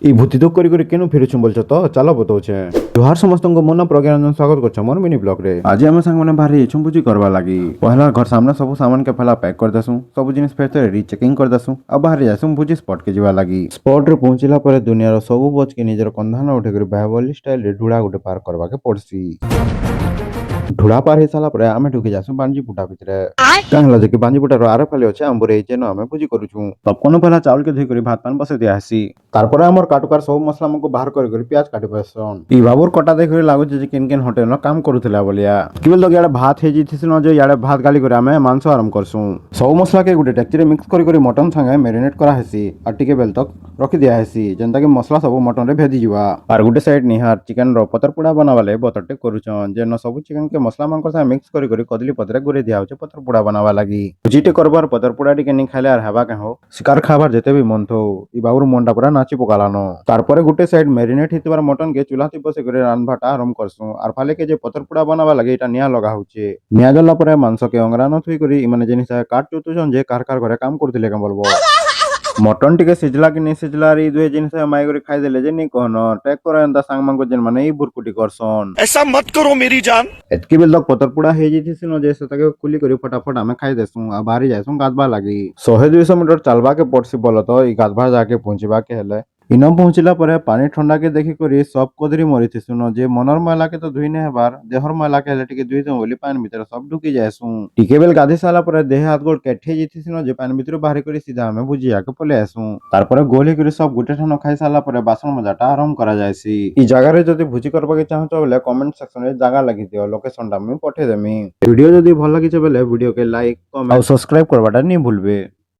এই ভূতি তো করে কেন ফেরুছুম বলছো তো চালো বতাউছে জুহার সমস্ত মন প্রজ্ঞানন্দন স্বাগত করছে মোর মিনি ব্লগ রে। আজ আমি সাং মানে ভারি ইছুম ভুজি করবা লাগি পহলা ঘর সামনে সব সামান কে ফেলা প্যাক कर देसु सब जिनिस फेर तो रीचेकिंग कर देसु अब बाहर जासु भुजी स्पॉट के जीवा लगी स्पॉट रे पहुंचला पर दुनियार सब बच के निजर कंधान उठे कर बाहुबली स्टाइल रे ढुड़ा गुटे पार करबा के पड़सी। ढुड़ा पार हे साला परे आमे ढुके जासु बांजी पुटा भितरे कहला जे कि बांजी पुटा रो आरो फले আছে আমবরে এই যেন আমি ভুজি করুছু তব কোন পহলা চাউল কে ধুই করে ভাত পান বসে দিয়া আসি তারপরে আমার কাটুকার সব মশলা মকো বাহার করে পেঁয়াজ কাটি বসন ই বাবুর কটা দেখে লাগুছে যে কেন কেন হোটেল ন কাম করুଥିଲା বলিয়া কি বল তো ইয়াড়ে ভাত হে জিতিছিল যে ইয়াড়ে ভাত গালি করে আমি মাংস আরম্ভ করছু সব মশলা কে গুটে টেকচিরে মিক্স করে মটন সঙ্গে ম্যারিনেট করা হেসি আর টিকে বেল তক রখি দিয়া হেসি যেনতা কি মশলা সব মটন রে ভেদি ଯିବା আর গুটে সাইড নিহার চিকেন র পতর পুડા बनावाले বতরটে করুছন যেন সব চিকেন কে মশলা মাংস সঙ্গে মিক্স করে কদলি পতরে গুরে দিয়া হচ্ছে পতর পুડા बनावा লাগি জিটে করবার পতর পুડા টিকে নি খাইলে আর হেবা কে হো শিকার খাবার যেতে বি মন থো ই বাবুর মনটা পুরা নাচি পকালানো তারপরে গুটে সাইড ম্যারিনেট হিতবার মটন কে চুলাতে বসে করে রানভাটা আরম্ভ করছু আর ফালে কে যে পতর পুડા बनावा লাগি এটা নিয়া লগা হচ্ছে নিয়া গলা পরে মাংস কে অংরানো থুই করি মানে জিনিস কাট চুতুছন যে কার ঘরে কাম করতিলে কেন বলবো মটন টিকে সিজলা কি নেই সিজলা আর এই দুই জিনিস মাই করে খাই দিলে যে নি কোন ট্যাগ করে এন্তা সাং মাংক যেন মানে এই বুরকুটি করছন ऐसा मत करो मेरी जान। এতকি বেল তক পতর পুড়া হয়ে যেতিছিল যে সেটাকে কুলি করে ফটাফট আমি খাই দেসু আর বাহারি যাইছু গাছবা লাগি 100-200 মিটার চালবা কে পড়ছি বলো তো এই গাছবা যাকে পৌঁছিবা কে হেলে ইনম পৌঁছিলা পরে পানি ঠান্ডা কে দেখি করি সব কদরি মরিছিছুন যে মনর ময়লা কে তো ধুই নে হেবার দেহর ময়লা কে হেলে টিকে ধুই দেউ বলি পানি ভিতরে সব ঢুকি যাইছু টিকে বেল গাধি সালা পরে দেহ হাত গোড় কেঠে যেতিছিল যে পানি ভিতরে বাহারি করে সিধা আমি বুঝিয়াকে পলে আসু তারপরে গোলি করে সব গুটে ঠানো খাই সালা পরে বাসন মজাটা আরম্ভ করা যাইছি এই জায়গারে যদি ভুজি করবাকে চাহছ বলে কমেন্ট সেকশনে জায়গা লাগি দিও লোকেশনটা আমি পঠে দেমি ভিডিও যদি ভাল লাগিছে বলে ভিডিও কে লাইক কমেন্ট আর সাবস্ক্রাইব করবাটা নি ভুলবে।